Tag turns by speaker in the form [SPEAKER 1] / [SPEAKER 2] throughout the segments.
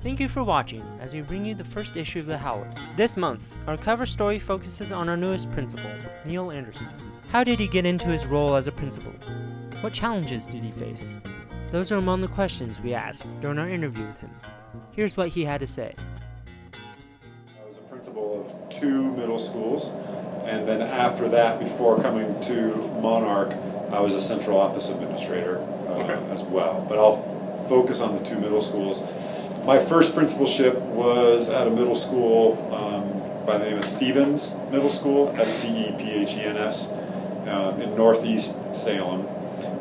[SPEAKER 1] Thank you for watching as we bring you the first issue of the Howler. This month, our cover story focuses on our newest principal, Neil Anderson. How did he get into his role as a principal? What challenges did he face? Those are among the questions we asked during our interview with him. Here's what he had to say.
[SPEAKER 2] I was a principal of 2 middle schools, and then after that, before coming to Monarch, I was a central office administrator as well. But I'll focus on the 2 middle schools. My first principalship was at a middle school by the name of Stevens Middle School, S-T-E-P-H-E-N-S, in Northeast Salem.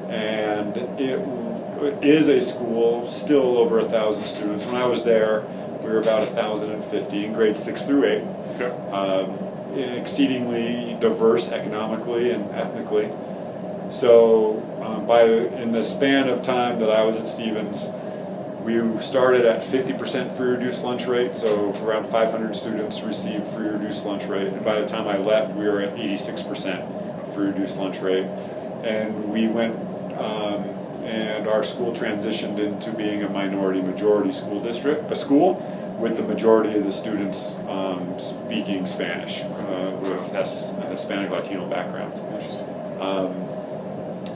[SPEAKER 2] And it is a school, still over 1,000 students. When I was there, we were about 1,050 in grades 6 through 8. Okay. Exceedingly diverse economically and ethnically. So in the span of time that I was at Stevens, we started at 50% free reduced lunch rate, so around 500 students received free reduced lunch rate. And by the time I left, we were at 86% free reduced lunch rate. And we went, and our school transitioned into being a minority-majority school district, a school with the majority of the students speaking Spanish with Hispanic Latino backgrounds.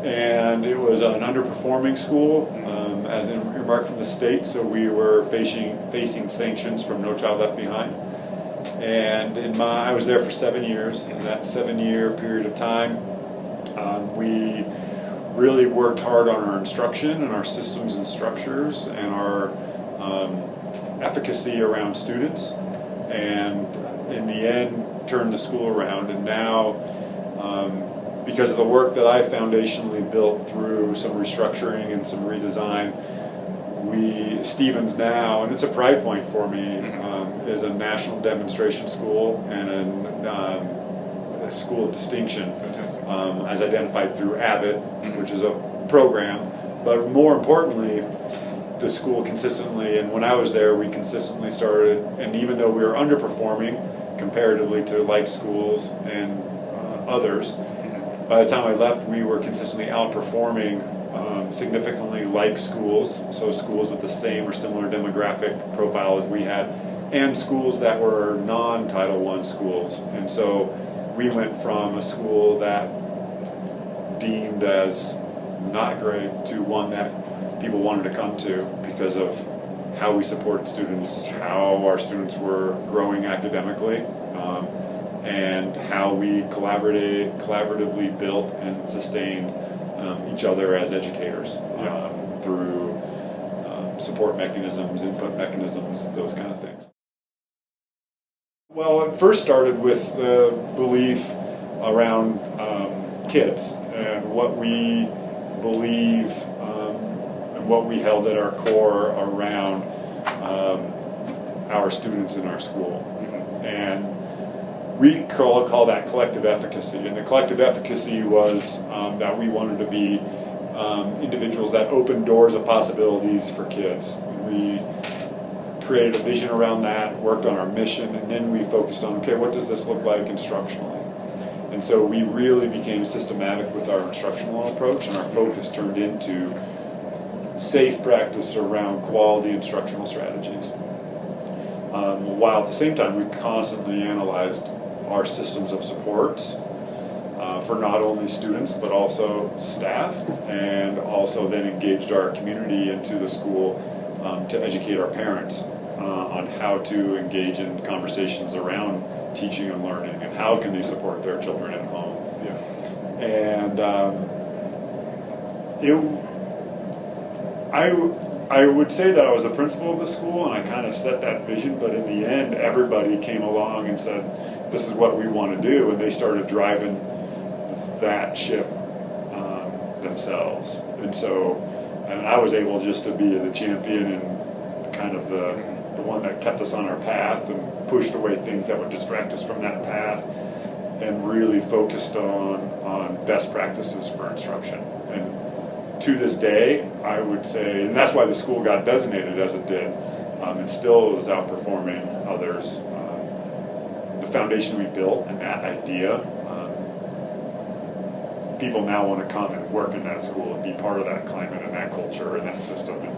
[SPEAKER 2] And it was an underperforming school, as earmarked from the state, so we were facing sanctions from No Child Left Behind. And I was there for 7 years. In that 7-year period of time, we really worked hard on our instruction and our systems and structures and our efficacy around students, and in the end turned the school around. And now, because of the work that I foundationally built through some restructuring and some redesign, Stevens now, and it's a pride point for me, is a national demonstration school and a school of distinction, as identified through AVID, which is a program. But more importantly, the school consistently, and when I was there, we consistently started, and even though we were underperforming comparatively to like schools and others, by the time I left, we were consistently outperforming significantly like schools, so schools with the same or similar demographic profile as we had, and schools that were non-Title I schools. And so we went from a school that deemed as not great to one that people wanted to come to because of how we supported students, how our students were growing academically, and how we collaboratively built and sustained each other as educators through support mechanisms, input mechanisms, those kind of things. Well, it first started with the belief around kids and what we believe and what we held at our core around our students in our school. And we call that collective efficacy. And the collective efficacy was that we wanted to be individuals that opened doors of possibilities for kids. We created a vision around that, worked on our mission, and then we focused on, okay, what does this look like instructionally? And so we really became systematic with our instructional approach, and our focus turned into safe practice around quality instructional strategies. While at the same time, we constantly analyzed our systems of supports for not only students but also staff, and also then engaged our community into the school to educate our parents on how to engage in conversations around teaching and learning and how can they support their children at home. And I would say that I was the principal of the school and I kind of set that vision, but in the end everybody came along and said, this is what we want to do, and they started driving that ship themselves. And I was able just to be the champion and kind of the one that kept us on our path and pushed away things that would distract us from that path, and really focused on best practices for instruction. And to this day, I would say, and that's why the school got designated as it did, and still is outperforming others. The foundation we built and that idea, people now want to come and work in that school and be part of that climate and that culture and that system. And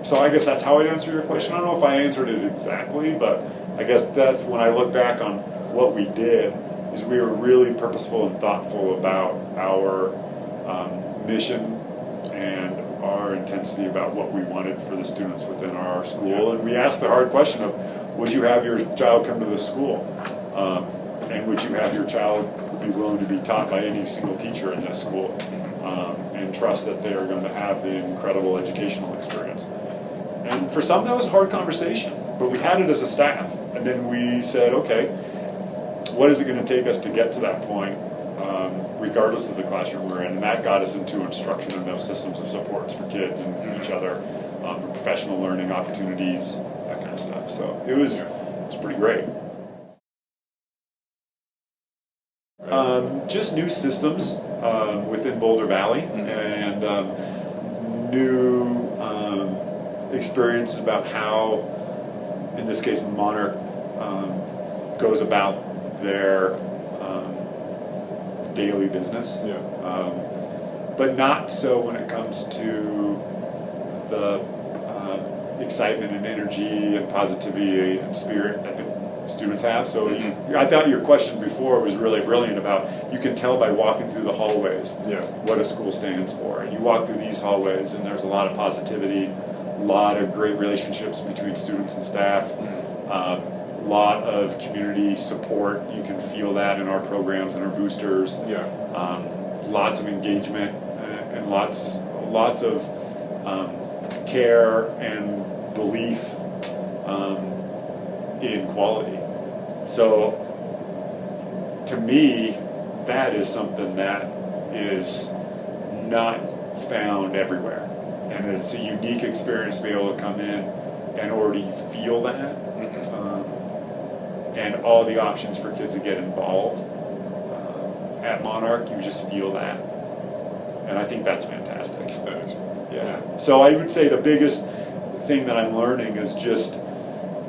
[SPEAKER 2] So I guess that's how I'd answer your question. I don't know if I answered it exactly, but I guess that's when I look back on what we did, is we were really purposeful and thoughtful about our mission and our intensity about what we wanted for the students within our school. And we asked the hard question of, would you have your child come to the school? And would you have your child be willing to be taught by any single teacher in this school? And trust that they are going to have the incredible educational experience. And for some, that was a hard conversation, but we had it as a staff. And then we said, okay, what is it going to take us to get to that point, regardless of the classroom we're in? And that got us into instruction and those systems of supports for kids and each other, professional learning opportunities, that kind of stuff. So it was pretty great. Just new systems within Boulder Valley, and new experiences about how, in this case, Monarch goes about their daily business. But not so when it comes to the excitement and energy and positivity and spirit that the students have. So I thought your question before was really brilliant about, you can tell by walking through the hallways what a school stands for. And you walk through these hallways and there's a lot of positivity, a lot of great relationships between students and staff, a lot of community support. You can feel that in our programs and our boosters. Lots of engagement and lots of care and belief in quality. So to me, that is something that is not found everywhere, and it's a unique experience to be able to come in and already feel that, and all the options for kids to get involved at Monarch. You just feel that, and I think that's fantastic. So I would say the biggest thing that I'm learning is just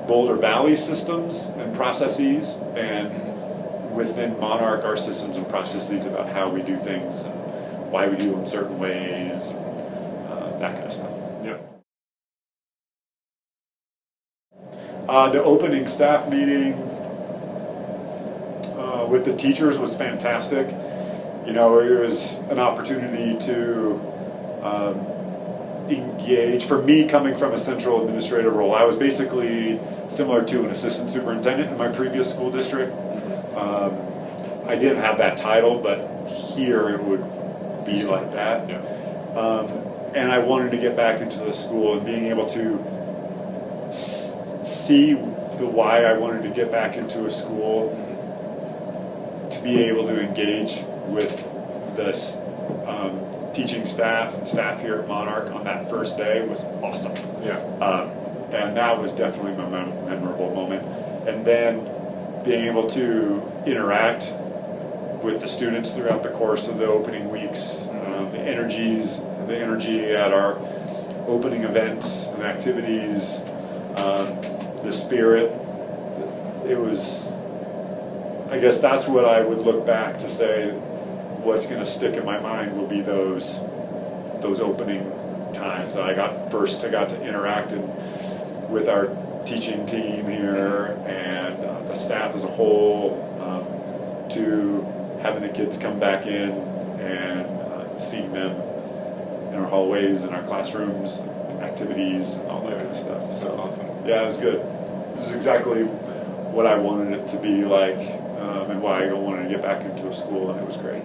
[SPEAKER 2] Boulder Valley systems and processes, and within Monarch, our systems and processes about how we do things and why we do them certain ways, and that kind of stuff. The opening staff meeting with the teachers was fantastic. You know, it was an opportunity to engage. For me, coming from a central administrative role, I was basically similar to an assistant superintendent in my previous school district. I didn't have that title, but here it would be like that. And I wanted to get back into the school, and being able to see the why I wanted to get back into a school, to be able to engage with this teaching staff and staff here at Monarch on that first day was awesome. And that was definitely my memorable moment. And then being able to interact with the students throughout the course of the opening weeks, the energy at our opening events and activities, the spirit. It was, I guess that's what I would look back to say, what's going to stick in my mind will be those opening times. I got to interact with our teaching team here and the staff as a whole, to having the kids come back in and seeing them in our hallways and our classrooms, activities, and all that kind of stuff. So, that's awesome. Yeah, it was good. It was exactly what I wanted it to be like, and why I wanted to get back into a school, and it was great.